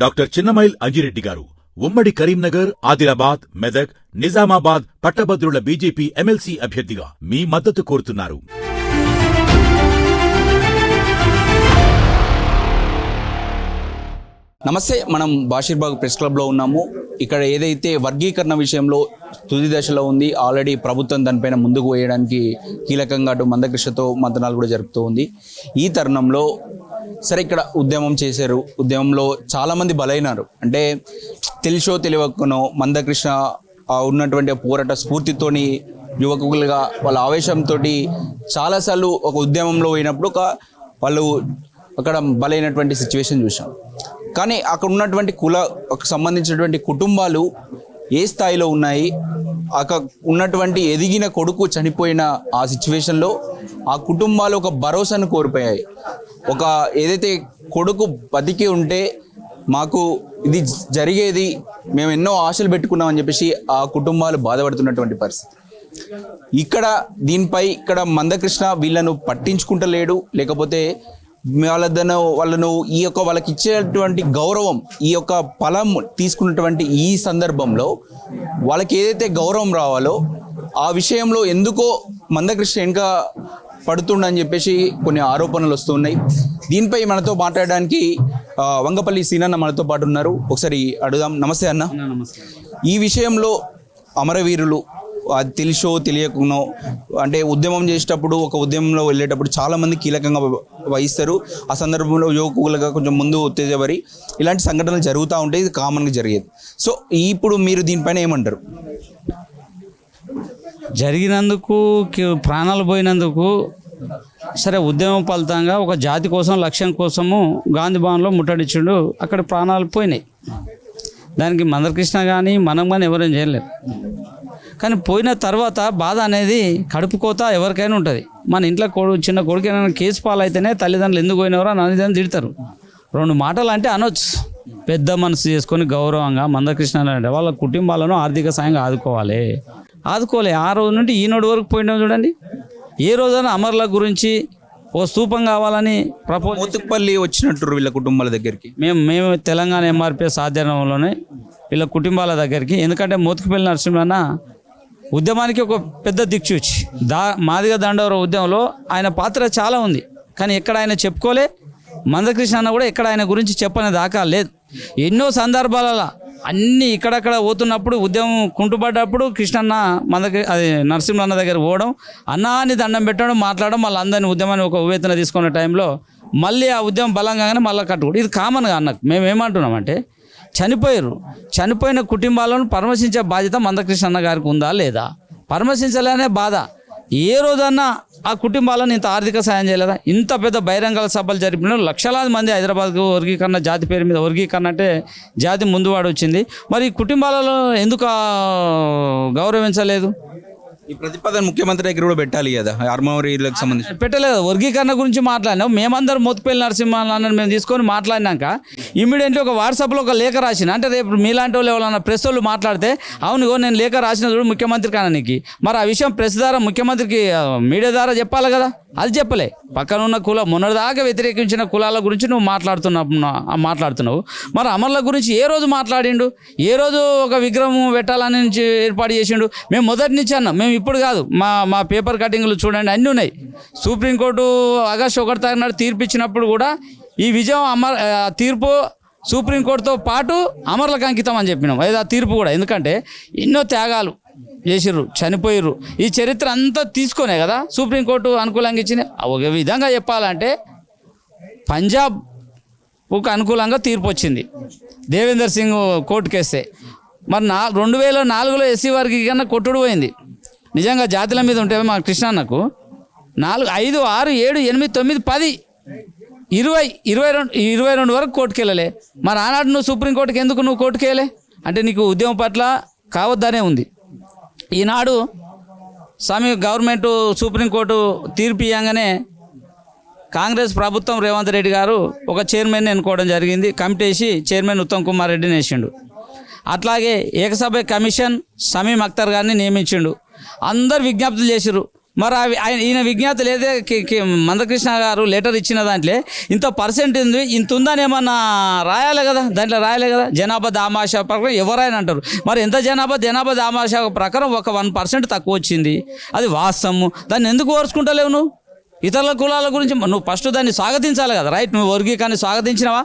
Doctor Chinnamail Anji Reddy గారు ఉమ్మడి కరీంనగర్, ఆదిలాబాద్, మెదక్, నిజామాబాద్ పట్టభద్రుల బీజేపీ ఎమ్మెల్సీ అభ్యర్థిగా మీ మద్దతు కోరుతున్నారు. నమస్తే, మనం బాషీర్బాగ్ ప్రెస్ క్లబ్లో ఉన్నాము. ఇక్కడ ఏదైతే వర్గీకరణ విషయంలో తుది దశలో ఉంది, ఆల్రెడీ ప్రభుత్వం దానిపైన ముందుకు వేయడానికి కీలకంగా అటు మందకృష్ణతో మంతనాలు కూడా జరుపుతూ ఉంది. ఈ తరుణంలో సరే ఇక్కడ ఉద్యమం చేశారు, ఉద్యమంలో చాలామంది బలైనారు. అంటే తెలిసో తెలియకనో మందకృష్ణ ఉన్నటువంటి పోరాట స్ఫూర్తితోని యువకులుగా వాళ్ళ ఆవేశంతో చాలాసార్లు ఒక ఉద్యమంలో పోయినప్పుడు వాళ్ళు అక్కడ బలైనటువంటి సిచ్యువేషన్ చూసాం. కానీ అక్కడ ఉన్నటువంటి సంబంధించినటువంటి కుటుంబాలు ఏ స్థాయిలో ఉన్నాయి, అక్కడ ఉన్నటువంటి ఎదిగిన కొడుకు చనిపోయిన ఆ సిచ్యువేషన్లో ఆ కుటుంబాలు ఒక భరోసాను కోల్పోయాయి. ఒక ఏదైతే కొడుకు బతికి ఉంటే మాకు ఇది జరిగేది, మేము ఎన్నో ఆశలు పెట్టుకున్నామని చెప్పేసి ఆ కుటుంబాలు బాధపడుతున్నటువంటి పరిస్థితి. ఇక్కడ మందకృష్ణ వీళ్ళను పట్టించుకుంటలేడు, లేకపోతే వాళ్ళను ఈ యొక్క వాళ్ళకి ఇచ్చేటువంటి గౌరవం, ఈ యొక్క ఫలం తీసుకున్నటువంటి ఈ సందర్భంలో వాళ్ళకి ఏదైతే గౌరవం రావాలో ఆ విషయంలో ఎందుకో మందకృష్ణ ఇంకా పడుతుండని చెప్పేసి కొన్ని ఆరోపణలు వస్తున్నాయి. దీనిపై మనతో మాట్లాడడానికి వంగపల్లి సీనన్న మనతో పాటు ఉన్నారు. ఒకసారి అడుగుదాం. నమస్తే అన్న. ఈ విషయంలో అమరవీరులు అది తెలిసో తెలియకునో, అంటే ఉద్యమం చేసేటప్పుడు ఒక ఉద్యమంలో వెళ్ళేటప్పుడు చాలామంది కీలకంగా వహిస్తారు. ఆ సందర్భంలో యువకులుగా కొంచెం ముందు ఉత్తేజపడి ఇలాంటి సంఘటనలు జరుగుతూ ఉంటాయి, ఇది కామన్గా జరిగేది. సో ఇప్పుడు మీరు దీనిపైన ఏమంటారు? జరిగినందుకు, ప్రాణాలు పోయినందుకు సరే, ఉద్యమం ఫలితంగా ఒక జాతి కోసం, లక్ష్యం కోసము గాంధీ భవన్లో ముట్టడిచ్చిండు, అక్కడ ప్రాణాలు పోయినాయి. దానికి మందకృష్ణ కానీ మనం కానీ ఎవరేం చేయలేరు. కానీ పోయిన తర్వాత బాధ అనేది కడుపు కోత ఎవరికైనా ఉంటుంది. మన ఇంట్లో చిన్న కొడుకైనా కేసు పాలైతేనే తల్లిదండ్రులు ఎందుకు పోయినవరో అని తిడతారు. రెండు మాటలు అంటే అనొచ్చు, పెద్ద మనసు చేసుకొని గౌరవంగా మందకృష్ణ అంటే వాళ్ళ కుటుంబాలను ఆర్థిక సాయంగా ఆదుకోలే. ఆ రోజు నుండి ఈనాడు వరకు పోయినాం చూడండి. ఏ రోజైనా అమరుల గురించి ఓ స్తూపం కావాలని మోతుకుపల్లి వచ్చినట్టు వీళ్ళ కుటుంబాల దగ్గరికి మేము తెలంగాణ ఎంఆర్పిఎస్ ఆధ్వర్యంలోనే వీళ్ళ కుటుంబాల దగ్గరికి, ఎందుకంటే మోతుకుపల్లి నరసింహన్న ఉద్యమానికి ఒక పెద్ద దిక్సూచి. మాదిగ దండోర ఉద్యమంలో ఆయన పాత్ర చాలా ఉంది, కానీ ఎక్కడ ఆయన చెప్పుకోలే. మందకృష్ణ అన్న కూడా ఎక్కడ ఆయన గురించి చెప్పని దాకా లేదు. ఎన్నో సందర్భాలలో అన్నీ ఇక్కడక్కడ పోతున్నప్పుడు, ఉద్యమం కుంటుపడ్డప్పుడు కృష్ణన్న నరసింహన్న దగ్గర పోవడం, అన్నాన్ని దండం పెట్టడం, మాట్లాడడం, మళ్ళీ అందరినీ ఉద్యమాన్ని ఒక ఉవేతన తీసుకున్న టైంలో మళ్ళీ ఆ ఉద్యమం బలంగానే మళ్ళీ కట్టుకోవడం, ఇది కామన్గా అన్నకు. మేము ఏమంటున్నామంటే చనిపోయిన కుటుంబాలను పరామర్శించే బాధ్యత మందకృష్ణ అన్న గారికి ఉందా లేదా? పరామర్శించలేనే బాధ. ఏ రోజన్నా ఆ కుటుంబాలను ఇంత ఆర్థిక సాయం చేయలేదా? ఇంత పెద్ద బహిరంగ సభలు జరిపిన లక్షలాది మంది హైదరాబాద్కు వర్గీకరణ, జాతి పేరు మీద వర్గీకరణ అంటే జాతి ముందువాడు వచ్చింది. మరి కుటుంబాలలో ఎందుకు గౌరవించలేదు? ఈ ప్రతిపాదన ముఖ్యమంత్రి దగ్గర కూడా పెట్టాలి కదా, అమరవీరులకు సంబంధించి. పెట్టలేదు. వర్గీకరణ గురించి మాట్లాడినాం మేమందరం. మోతుకుపల్లి నరసింహన్నని మేము తీసుకొని మాట్లాడినాక ఇమ్మీడియట్లీ ఒక వాట్సాప్లో ఒక లేఖ రాసిన, అంటే రేపు మీలాంటి వాళ్ళు ఎవరైనా ప్రెస్ వాళ్ళు మాట్లాడితే, అవును నేను లేఖ రాసిన చూడు ముఖ్యమంత్రి కానానికి, మరి ఆ విషయం ప్రెస్ ద్వారా ముఖ్యమంత్రికి మీడియా ద్వారా చెప్పాలి కదా, అది చెప్పలే. పక్కన ఉన్న మొన్నటిదాకా వ్యతిరేకించిన కులాల గురించి నువ్వు మాట్లాడుతున్నావు. మరి అమరుల గురించి ఏ రోజు మాట్లాడిండు? ఏ రోజు ఒక విగ్రహం పెట్టాలని ఏర్పాటు చేసిండు? మేము మొదటి నుంచి అన్నాం, మేము ఇప్పుడు కాదు, మా పేపర్ కటింగ్లు చూడండి అన్నీ ఉన్నాయి. సుప్రీంకోర్టు ఆగస్టు 1 తారీఖు నాడు తీర్పు ఇచ్చినప్పుడు కూడా ఈ విజయం తీర్పు సుప్రీంకోర్టుతో పాటు అమరులకు అంకితం అని చెప్పినాం. అది ఆ తీర్పు కూడా, ఎందుకంటే ఎన్నో త్యాగాలు చేసిర్రు, చనిపోయిర్రు. ఈ చరిత్ర అంతా తీసుకునే కదా సుప్రీంకోర్టు అనుకూలంగా ఇచ్చింది. ఒక విధంగా చెప్పాలంటే పంజాబ్ ఒక అనుకూలంగా తీర్పు వచ్చింది దేవేందర్ సింగ్ కోర్టు కేస్తే. మరి 2004లో ఎస్సీ వారికి కన్నా కొట్టుడు పోయింది. నిజంగా జాతుల మీద ఉంటే మా కృష్ణన్నకు 4, 5, 6, 7, 8, 9, 10, 20, 22 వరకు కోర్టుకెళ్ళలే. మరి ఆనాడు నువ్వు సుప్రీంకోర్టుకి ఎందుకు నువ్వు కోర్టుకెళ్ళలే? అంటే నీకు ఉద్యమం పట్ల కావద్దనే ఉంది. ఈనాడు గవర్నమెంట్ సుప్రీంకోర్టు తీర్పు ఇవ్వగానే కాంగ్రెస్ ప్రభుత్వం రేవంత్ రెడ్డి గారు ఒక చైర్మన్ ఎన్నుకోవడం జరిగింది. కమిటీ వేసి చైర్మన్ ఉత్తమ్ కుమార్ రెడ్డిని వేసిండు. అట్లాగే ఏకసభ్య కమిషన్ షమీం అఖ్తర్ గారిని నియమించిండు. అందరు విజ్ఞప్తులు చేసిర్రు, మరి ఈయన విజ్ఞాత లేదే మందకృష్ణ గారు లెటర్ ఇచ్చిన దాంట్లో ఇంత పర్సెంట్ ఉంది, ఇంత ఉందని ఏమన్నా రాయాలి కదా, దాంట్లో రాయాలి కదా. జనాభా దామాషా ప్రకారం ఎవరైనా అంటారు, మరి ఎంత జనాభా దామాషా ప్రకారం ఒక 1% తక్కువ వచ్చింది, అది వాస్తవము. దాన్ని ఎందుకు ఓర్చుకుంటలేవు నువ్వు? ఇతరుల కులాల గురించి నువ్వు ఫస్ట్ దాన్ని స్వాగతించాలి కదా, రైట్. నువ్వు వర్గీకరణ స్వాగతించినవా?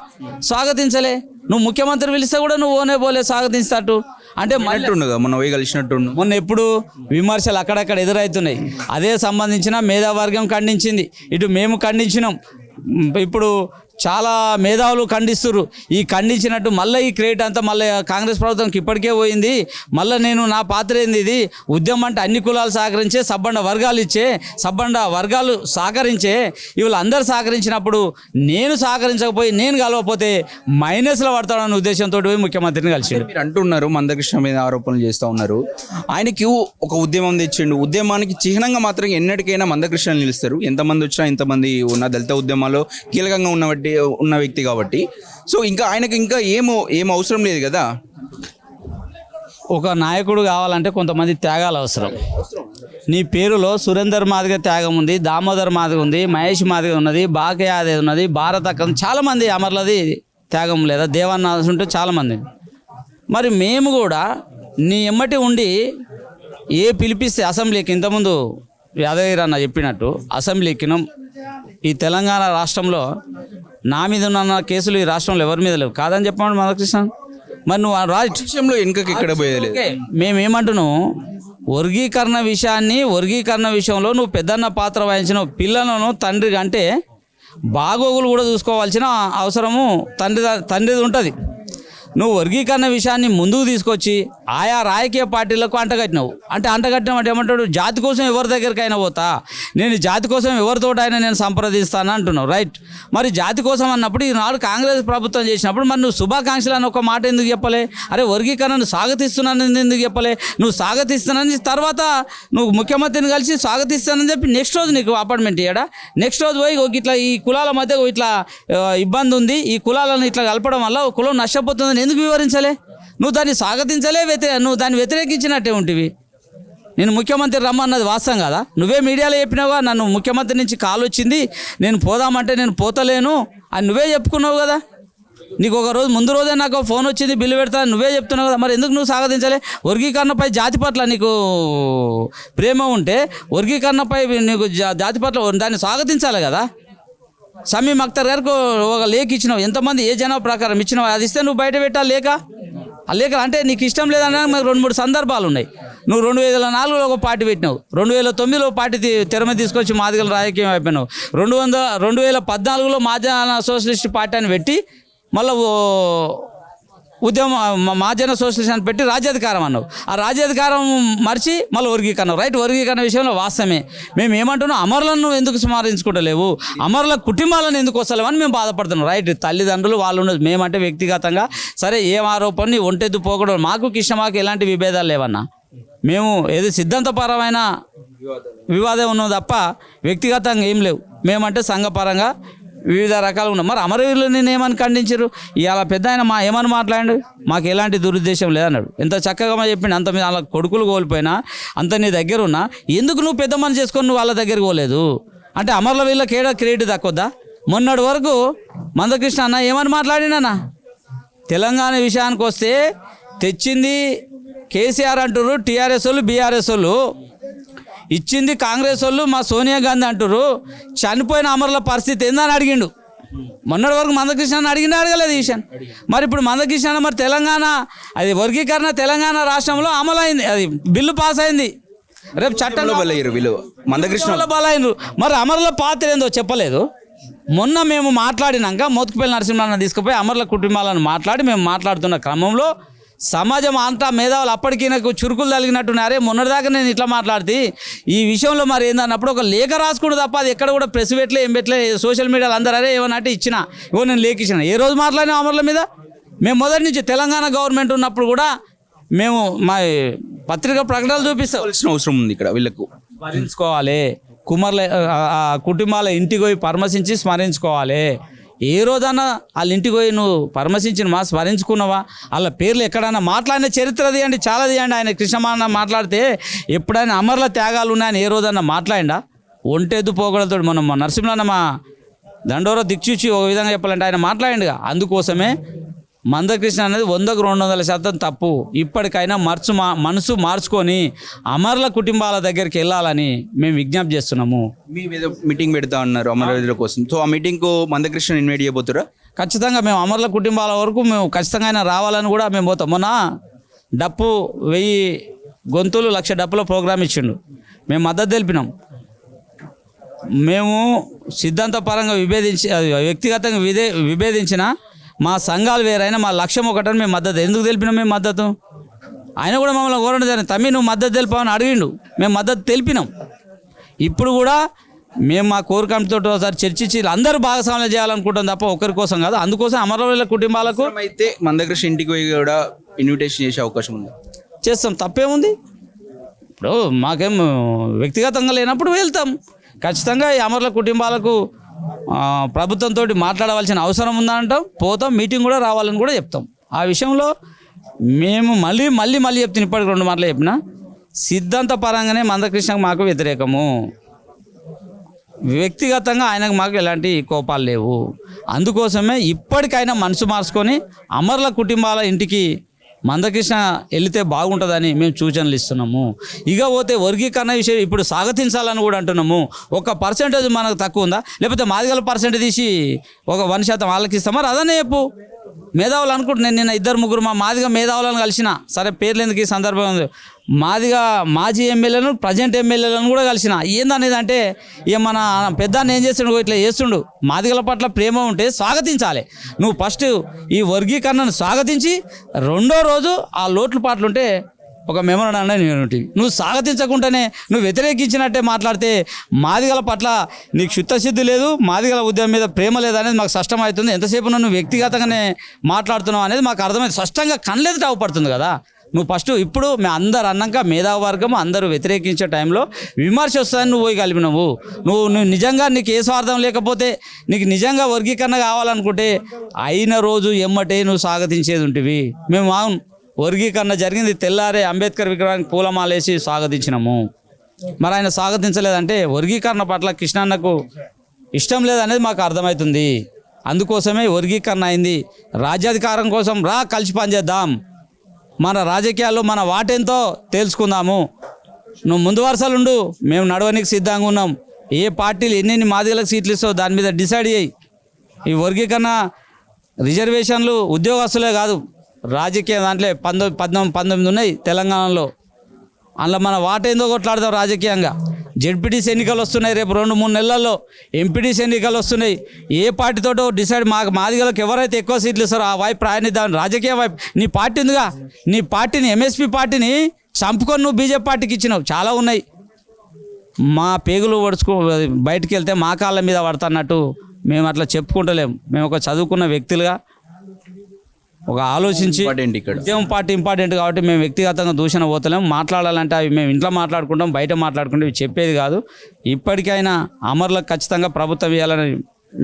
స్వాగతించలే. నువ్వు ముఖ్యమంత్రి పిలిస్తే కూడా నువ్వు ఓనే పోలే స్వాగతించట్టు. అంటే మొన్న పోయి కలిసినట్టు మొన్న ఎప్పుడు విమర్శలు అక్కడక్కడ ఎదురవుతున్నాయి. అదే సంబంధించిన మేధావర్గం ఖండించింది, ఇటు మేము ఖండించినాం. ఇప్పుడు చాలా మేధావులు ఖండిస్తున్నారు. ఈ ఖండించినట్టు మళ్ళీ ఈ క్రెడిట్ అంతా మళ్ళీ కాంగ్రెస్ ప్రభుత్వంకి ఇప్పటికే పోయింది. మళ్ళీ నేను నా పాత్ర ఏంది, ఇది ఉద్యమం అంటే అన్ని కులాలు సహకరించే, సబ్బండ వర్గాలు ఇచ్చే, సబ్బండ వర్గాలు సహకరించే, ఇవాళ అందరు సహకరించినప్పుడు నేను సహకరించకపోయి నేను కలవకపోతే మైనస్లో పడతాడన్న ఉద్దేశంతో పోయి ముఖ్యమంత్రిని కలిసి. మీరు అంటున్నారు మందకృష్ణ మీద ఆరోపణలు చేస్తూ ఉన్నారు. ఆయనకి ఒక ఉద్యమం తెచ్చిండు, ఉద్యమానికి చిహ్నంగా మాత్రం ఎన్నటికైనా మందకృష్ణ నిలుస్తారు. ఎంతమంది వచ్చినా ఎంతమంది ఉన్న దళిత ఉద్యమాల్లో కీలకంగా ఉన్న వ్యక్తి కాబట్టి. సో ఇంకా ఆయనకి ఇంకా ఏం అవసరం లేదు కదా. ఒక నాయకుడు కావాలంటే కొంతమంది త్యాగాలు అవసరం. నీ పేరులో సురేందర్ మాదిగ త్యాగం ఉంది, దామోదర్ మాదిగ ఉంది, మహేష్ మాదిగ ఉన్నది, బాకయాదే ఉన్నది, భారత చాలామంది అమర్లది త్యాగం లేదా దేవన్న ఉంటే చాలామంది. మరి మేము కూడా నీ ఎమ్మటి ఉండి పిలిపిస్తే అసెంబ్లీకి, ఇంతకుముందు యాదగిరి అన్న చెప్పినట్టు అసెంబ్లీ ఎక్కినాం. ఈ తెలంగాణ రాష్ట్రంలో నా మీద ఉన్న కేసులు ఈ రాష్ట్రంలో ఎవరి మీద లేవు కాదని చెప్పండి మందకృష్ణ. మరి నువ్వు రాజ్యంలో వెనుకకి ఎక్కడ పోయేది. మేమేమంటున్నావు, వర్గీకరణ విషయంలో నువ్వు పెద్దన్న పాత్ర వహించిన పిల్లలను తండ్రి అంటే బాగోగులు కూడా చూసుకోవాల్సిన అవసరము తండ్రిది ఉంటుంది. నువ్వు వర్గీకరణ విషయాన్ని ముందుకు తీసుకొచ్చి ఆయా రాజకీయ పార్టీలకు అంటగట్టినావు. అంటగట్టినావు అంటే ఏమంటాడు, జాతి కోసం ఎవరి దగ్గరికైనా పోతా, నేను జాతి కోసం ఎవరితోటైనా నేను సంప్రదిస్తాను అంటున్నావు, రైట్. మరి జాతి కోసం అన్నప్పుడు ఈనాడు కాంగ్రెస్ ప్రభుత్వం చేసినప్పుడు మరి నువ్వు శుభాకాంక్షలు అని ఒక మాట ఎందుకు చెప్పలే? అరే వర్గీకరణను స్వాగతిస్తున్నానని ఎందుకు చెప్పలే? నువ్వు స్వాగతిస్తానని తర్వాత నువ్వు ముఖ్యమంత్రిని కలిసి స్వాగతిస్తానని చెప్పి నెక్స్ట్ రోజు నీకు అపార్ట్మెంట్ ఇయ్యడా? నెక్స్ట్ రోజు పోయి ఇట్లా ఈ కులాల మధ్య ఇట్లా ఇబ్బంది ఉంది, ఈ కులాలను ఇట్లా కలపడం వల్ల ఒక కులం నష్టపోతుందని ఎందుకు వివరించలే? నువ్వు దాన్ని స్వాగతించలే, నువ్వు దాన్ని వ్యతిరేకించినట్టే ఉంటివి. నేను ముఖ్యమంత్రి రమ్మన్నది వాస్తవం కదా, నువ్వే మీడియాలో చెప్పినావుగా, నన్ను ముఖ్యమంత్రి నుంచి కాల్ వచ్చింది, నేను పోదామంటే నేను పోతలేను అని నువ్వే చెప్పుకున్నావు కదా. నీకు ఒక రోజు ముందు రోజే నాకు ఫోన్ వచ్చింది, బిల్లు పెడతా నువ్వే చెప్తున్నావు కదా. మరి ఎందుకు నువ్వు స్వాగతించలే? వర్గీకరణపై జాతి పట్ల నీకు ప్రేమ ఉంటే వర్గీకరణపై నీకు జాతి పట్ల దాన్ని స్వాగతించాలి కదా. షమీమ్ అఖ్తర్ గారికి ఒక లేఖ ఇచ్చినావు, ఎంతమంది ఏ జనాభా ప్రకారం ఇచ్చినావు, అది ఇస్తే నువ్వు బయట పెట్టాలి లేక. ఆ లేఖ అంటే నీకు ఇష్టం లేదన్నా మాకు 2-3 సందర్భాలు ఉన్నాయి. నువ్వు 2004లో ఒక పార్టీ పెట్టినావు, 2009లో పార్టీ తెర మీద తీసుకొచ్చి మాదిగల రాజకీయం అయిపోయినావు, 2014లో మాజన సోషలిస్ట్ పార్టీ అని పెట్టి మళ్ళీ మాజన సోషలిస్ట్ అని పెట్టి రాజ్యాధికారం అన్నావు. ఆ రాజ్యాధికారం మర్చి మళ్ళీ వర్గీకరణ, రైట్. వర్గీకరణ విషయంలో వాస్తవమే. మేము ఏమంటున్నాం, అమరులను ఎందుకు స్మరించుకుంటలేవు, అమరుల కుటుంబాలను ఎందుకు వస్తలేవని మేము బాధపడుతున్నాం, రైట్. తల్లిదండ్రులు వాళ్ళు ఉన్నది, మేమంటే వ్యక్తిగతంగా సరే ఏం ఆరోపణని ఒంటెద్దు పోకూడదు, మాకు కిష్టమాకు ఎలాంటి విభేదాలు లేవన్నా. మేము ఏది సిద్ధాంతపరమైన వివాదం ఉన్నాం తప్ప వ్యక్తిగతంగా ఏం లేవు. మేమంటే సంఘపరంగా వివిధ రకాలు ఉన్నాం. మరి అమరవీరులు నేను ఏమని ఖండించారు? ఇవాళ పెద్ద ఆయన ఏమని మాట్లాడాడు, మాకు ఎలాంటి దురుద్దేశం లేదన్నాడు. ఎంత చక్కగా చెప్పిండు. అంత మీద వాళ్ళ కొడుకులు కోల్పోయినా, అంత నీ దగ్గర ఉన్నా ఎందుకు నువ్వు పెద్ద మని చేసుకొని నువ్వు వాళ్ళ దగ్గరికి పోలేదు అంటే అమరుల వీళ్ళకి ఏడా క్రెడిట్ తక్కువద్దా? మొన్నటి వరకు మందకృష్ణ అన్న ఏమని మాట్లాడినా, తెలంగాణ విషయానికి వస్తే తెచ్చింది కేసీఆర్ అంటారు, టీఆర్ఎస్ వాళ్ళు బీఆర్ఎస్ వాళ్ళు, ఇచ్చింది కాంగ్రెస్ వాళ్ళు, మా సోనియా గాంధీ అంటారు, చనిపోయిన అమరుల పరిస్థితి ఏందని అడిగిండు. మొన్నటి వరకు మందకృష్ణ అడగలేదు ఈ విషయం. మరి ఇప్పుడు మందకృష్ణ మరి తెలంగాణ అది వర్గీకరణ తెలంగాణ రాష్ట్రంలో అమలైంది, అది బిల్లు పాస్ అయింది, రేపు చట్టంలో బలైనరు. మరి అమరుల పాత్ర ఏందో చెప్పలేదు. మొన్న మేము మాట్లాడినాక మోత్కుపల్లి నరసింహన్న తీసుకుపోయి అమరుల కుటుంబాలను మేము మాట్లాడుతున్న క్రమంలో సమాజం అంతా మేధావులు అప్పటికీ నాకు చురుకులు తగిలినట్టున్నారే. మొన్నటిదాకా నేను ఇట్లా మాట్లాడితే ఈ విషయంలో మరి ఏందన్నప్పుడు ఒక లేఖ రాసుకుంటూ తప్ప అది ఎక్కడ కూడా ప్రెస్ పెట్టలే, ఏం పెట్టలే. సోషల్ మీడియాలో అందరూ అరే ఏమన్నట్టు ఇచ్చినా నేను లేఖ ఇచ్చిన. ఏ రోజు మాట్లాడినా అమరుల మీద మేము మొదటి నుంచి తెలంగాణ గవర్నమెంట్ ఉన్నప్పుడు కూడా మేము మా పత్రిక ప్రకటనలు చూపిస్తాం. అవసరం ఉంది ఇక్కడ వీళ్ళకు స్మరించుకోవాలి. కుమార్ల కుటుంబాల ఇంటికి పోయి పరామర్శించి స్మరించుకోవాలి. ఏ రోజన్నా వాళ్ళ ఇంటికి పోయి నువ్వు పరామర్శించినవా, స్మరించుకున్నావా? వాళ్ళ పేర్లు ఎక్కడైనా మాట్లాడిన చరిత్ర తీయండి, చాలా తీయండి. ఆయన కృష్ణమాన మాట్లాడితే ఎప్పుడైనా అమరుల త్యాగాలు ఉన్నాయని ఏ రోజన్నా మాట్లాడిండా? ఒంటెద్దు పోగడతో మనం నరసింహన్న మా దండోర దిక్చూచి ఒక విధంగా చెప్పాలంటే ఆయన మాట్లాడిండుగా. అందుకోసమే మందకృష్ణ అనేది 100కు 200% తప్పు. ఇప్పటికైనా మనసు మార్చుకొని అమరుల కుటుంబాల దగ్గరికి వెళ్ళాలని మేము విజ్ఞప్తి చేస్తున్నాము. మీ మీద మీటింగ్ పెడతా ఉన్నారు అమరవీరుల కోసం. సో ఆ మీటింగ్కు మందకృష్ణ ఇన్వైట్ చేయబోతురా? ఖచ్చితంగా మేము అమరుల కుటుంబాల వరకు మేము ఖచ్చితంగా ఆయన రావాలని కూడా మేము పోతాం. మొన్న డప్పు 1000 గొంతులు 1,00,000 డప్పుల ప్రోగ్రామ్ ఇచ్చిండు, మేము మద్దతు తెలిపినాం. మేము సిద్ధాంతపరంగా వ్యక్తిగతంగా విభేదించిన మా సంఘాలు వేరైనా మా లక్ష్యం ఒకటని మేము మద్దతు ఎందుకు తెలిపినాం. మేము మద్దతు ఆయన కూడా మమ్మల్ని కోరడం జరిగింది. తమ్మి నువ్వు మద్దతు తెలిపావని అడిగిండు, మేము మద్దతు తెలిపినాం. ఇప్పుడు కూడా మేము మా కోర్ కమిటీతో ఒకసారి చర్చించి అందరూ భాగస్వామ్యం చేయాలనుకుంటాం తప్ప ఒకరి కోసం కాదు. అందుకోసం అమరవీరుల కుటుంబాలకు అయితే మందకృష్ణ ఇంటికి పోయి కూడా ఇన్విటేషన్ చేసే అవకాశం ఉంది. చేస్తాం, తప్పేముంది. ఇప్పుడు మాకేం వ్యక్తిగతంగా లేనప్పుడు వెళ్తాం. ఖచ్చితంగా ఈ అమరుల కుటుంబాలకు ప్రభుత్వంతో మాట్లాడవలసిన అవసరం ఉందంటాం, పోతాం, మీటింగ్ కూడా రావాలని కూడా చెప్తాం. ఆ విషయంలో మేము మళ్ళీ చెప్తాను, ఇప్పటికి 2 మాటలు చెప్పిన, సిద్ధాంత పరంగానే మందకృష్ణకు మాకు వ్యతిరేకము, వ్యక్తిగతంగా ఆయనకు మాకు ఎలాంటి కోపాలు లేవు. అందుకోసమే ఇప్పటికైనా మనసు మార్చుకొని అమరుల కుటుంబాల ఇంటికి మందకృష్ణ వెళితే బాగుంటుందని మేము సూచనలు ఇస్తున్నాము. ఇక పోతే వర్గీకరణ విషయం ఇప్పుడు స్వాగతించాలని కూడా అంటున్నాము. 1% మనకు తక్కువ ఉందా, లేకపోతే మాదిగల % తీసి 1% వాళ్ళకి ఇస్తామా? అదనే చెప్పు. మేధావులు అనుకుంటున్నాను, నిన్న 2-3 మా మాదిగ మేధావులను కలిసిన, సరే పేర్లు ఎందుకు ఈ సందర్భం ఉంది, మాదిగ మాజీ ఎమ్మెల్యేలను ప్రజెంట్ ఎమ్మెల్యేలను కూడా కలిసిన. ఏందనేది అంటే ఇక మన పెద్దాన్ని ఏం చేస్తుండు, ఇట్లా చేస్తుండు. మాదిగల పట్ల ప్రేమ ఉంటే స్వాగతించాలి. నువ్వు ఫస్ట్ ఈ వర్గీకరణను స్వాగతించి 2వ రోజు ఆ లోట్లు పాటలుంటే ఒక మెమోరాండం నేను నువ్వు స్వాగతించకుండానే నువ్వు వ్యతిరేకించినట్టే మాట్లాడితే మాదిగల పట్ల నీకు చిత్తశుద్ధి లేదు, మాదిగల ఉద్యమం మీద ప్రేమ లేదనేది మాకు స్పష్టమవుతుంది. ఎంతసేపు నువ్వు వ్యక్తిగతంగానే మాట్లాడుతున్నావు అనేది మాకు అర్థమైంది, స్పష్టంగా కళ్ళెదుట అవపడుతుంది కదా. నువ్వు ఫస్ట్ ఇప్పుడు మేము అందరు అన్నాక మేధావి వర్గం అందరూ వ్యతిరేకించే టైంలో విమర్శ వస్తుందని నువ్వు పోయి కలిపినావు. నువ్వు నిజంగా నీకు ఏ స్వార్థం లేకపోతే, నీకు నిజంగా వర్గీకరణ కావాలనుకుంటే అయిన రోజు ఎమ్మటే నువ్వు స్వాగతించేది ఉంటివి. మేము వర్గీకరణ జరిగింది తెల్లారే అంబేద్కర్ విగ్రహానికి పూలమాలేసి స్వాగతించినాము. మరి ఆయన స్వాగతించలేదంటే వర్గీకరణ పట్ల కృష్ణన్నకు ఇష్టం లేదనేది మాకు అర్థమవుతుంది. అందుకోసమే వర్గీకరణ అయింది. రాజ్యాధికారం కోసం కలిసి పనిచేద్దాం, మన రాజకీయాల్లో మన వాటెంతో తెలుసుకుందాము. నువ్వు ముందు వరుసలుండు, మేము నడవనికి సిద్ధంగా ఉన్నాం. ఏ పార్టీలు ఎన్ని మాదిగలకు సీట్లు ఇస్తావు దాని మీద డిసైడ్ చేయి. ఈ వర్గీకరణ రిజర్వేషన్లు ఉద్యోగస్తులే కాదు, రాజకీయ దాంట్లో 19 ఉన్నాయి తెలంగాణలో. అందులో మన వాటేందో కొట్లాడదాం రాజకీయంగా. జెడ్పీటీసీ ఎన్నికలు వస్తున్నాయి, రేపు 2-3 నెలల్లో ఎంపీటీసీ ఎన్నికలు వస్తున్నాయి. ఏ పార్టీతోటో డిసైడ్ మాదిగలకు ఎవరైతే ఎక్కువ సీట్లు ఇస్తారో ఆ వైపు ప్రయాణిద్దాం, రాజకీయ వైపు. నీ పార్టీ ఉందిగా, నీ పార్టీని ఎంఎస్పీ పార్టీని చంపుకొని నువ్వు బీజేపీ పార్టీకి ఇచ్చినావు. చాలా ఉన్నాయి. మా పేగులు బయటికి వెళ్తే మా కాళ్ళ మీద పడుతున్నట్టు మేము అట్లా చెప్పుకుంటలేము. మేము ఒక చదువుకున్న వ్యక్తులుగా ఒక ఆలోచించి ఉద్యమం పార్టీ ఇంపార్టెంట్ కాబట్టి మేము వ్యక్తిగతంగా దూషణ పోతలేము. మాట్లాడాలంటే అవి మేము ఇంట్లో మాట్లాడుకుంటాం, బయట మాట్లాడుకుంటే ఇవి చెప్పేది కాదు. ఇప్పటికైనా అమరులకు ఖచ్చితంగా ప్రభుత్వం ఇవ్వాలని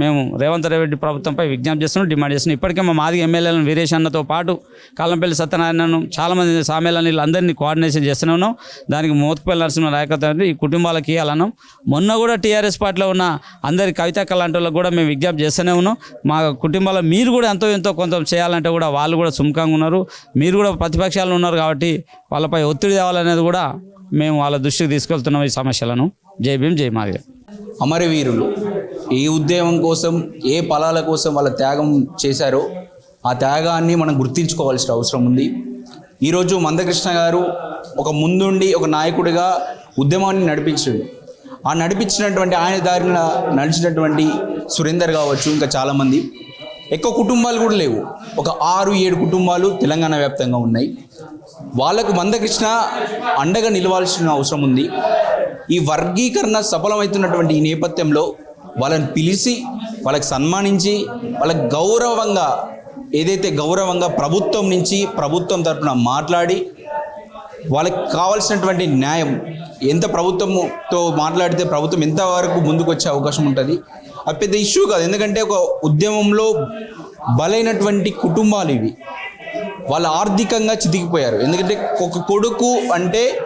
మేము రేవంత్ రెడ్డి ప్రభుత్వంపై విజ్ఞప్తి చేస్తున్నాం, డిమాండ్ చేస్తున్నాం. ఇప్పటికే మా మాదిగ ఎమ్మెల్యేలను వీరేష్ అన్నతో పాటు కల్లంపల్లి సత్యనారాయణను చాలామంది సామేళనలు అందరినీ కోఆర్డినేషన్ చేస్తూనే ఉన్నాం. దానికి మోత్పల్లి నరసింహ నాయకత్వం ఈ కుటుంబాలకు ఇవ్వాలన్నాం. మొన్న కూడా టీఆర్ఎస్ పార్టీలో ఉన్న అందరి కవితక్క లాంటి వాళ్ళకు కూడా మేము విజ్ఞప్తి చేస్తూనే ఉన్నాం. మా కుటుంబాల్లో మీరు కూడా ఎంతో కొంత చేయాలంటే కూడా వాళ్ళు కూడా సుముఖంగా ఉన్నారు. మీరు కూడా ప్రతిపక్షాలు ఉన్నారు కాబట్టి వాళ్ళపై ఒత్తిడి తేవాలనేది కూడా మేము వాళ్ళ దృష్టికి తీసుకెళ్తున్నాం ఈ సమస్యలను. జై భీమ్, జై మాదిగ. అమరవీరులు ఏ ఉద్యమం కోసం, ఏ ఫలాల కోసం వాళ్ళ త్యాగం చేశారో ఆ త్యాగాన్ని మనం గుర్తించుకోవాల్సిన అవసరం ఉంది. ఈరోజు మందకృష్ణ గారు ఒక ముందుండి ఒక నాయకుడిగా ఉద్యమాన్ని నడిపించాడు. ఆ నడిపించినటువంటి ఆయన దారిన నడిచినటువంటి సురేందర్ కావచ్చు, ఇంకా చాలామంది, ఎక్కువ కుటుంబాలు కూడా లేవు, ఒక 6-7 కుటుంబాలు తెలంగాణ వ్యాప్తంగా ఉన్నాయి. వాళ్ళకు మందకృష్ణ అండగా నిలవాల్సిన అవసరం ఉంది. ఈ వర్గీకరణ సఫలమవుతున్నటువంటి ఈ నేపథ్యంలో వాళ్ళని పిలిచి వాళ్ళకి సన్మానించి వాళ్ళకి గౌరవంగా ప్రభుత్వం నుంచి ప్రభుత్వం తరఫున మాట్లాడి వాళ్ళకి కావాల్సినటువంటి న్యాయం ఎంత ప్రభుత్వంతో మాట్లాడితే ప్రభుత్వం ఎంతవరకు ముందుకు వచ్చే అవకాశం ఉంటుంది అది పెద్ద ఇష్యూ కాదు. ఎందుకంటే ఒక ఉద్యమంలో బలైనటువంటి కుటుంబాలు ఇవి. వాళ్ళు ఆర్థికంగా చితికిపోయారు. ఎందుకంటే ఒక కొడుకు అంటే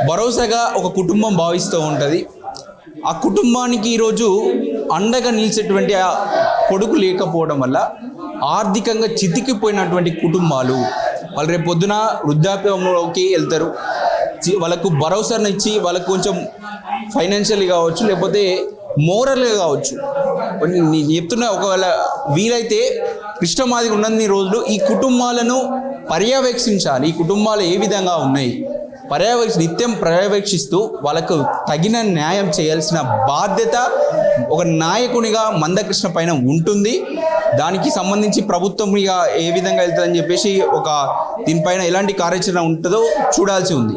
భరోసాగా ఒక కుటుంబం భావిస్తూ ఉంటుంది. ఆ కుటుంబానికి ఈరోజు అండగా నిలిచేటువంటి ఆ కొడుకు లేకపోవడం వల్ల ఆర్థికంగా చితికిపోయినటువంటి కుటుంబాలు వాళ్ళు రేపు పొద్దున వృద్ధాప్యంలోకి వెళ్తారు. వాళ్ళకు భరోసాను ఇచ్చి వాళ్ళకు కొంచెం ఫైనాన్షియల్లీ కావచ్చు, లేకపోతే మోరల్గా కావచ్చు. నేను చెప్తున్నా, ఒకవేళ వీలైతే కృష్ణమాదిగ ఉన్నన్ని రోజులు ఈ కుటుంబాలను పర్యవేక్షించాలి. ఈ కుటుంబాలు ఏ విధంగా ఉన్నాయి నిత్యం పర్యవేక్షిస్తూ వాళ్ళకు తగిన న్యాయం చేయాల్సిన బాధ్యత ఒక నాయకునిగా మందకృష్ణ పైన ఉంటుంది. దానికి సంబంధించి ప్రభుత్వం ఇక ఏ విధంగా వెళ్తుందని చెప్పేసి దీనిపైన ఎలాంటి కార్యాచరణ ఉంటుందో చూడాల్సి ఉంది.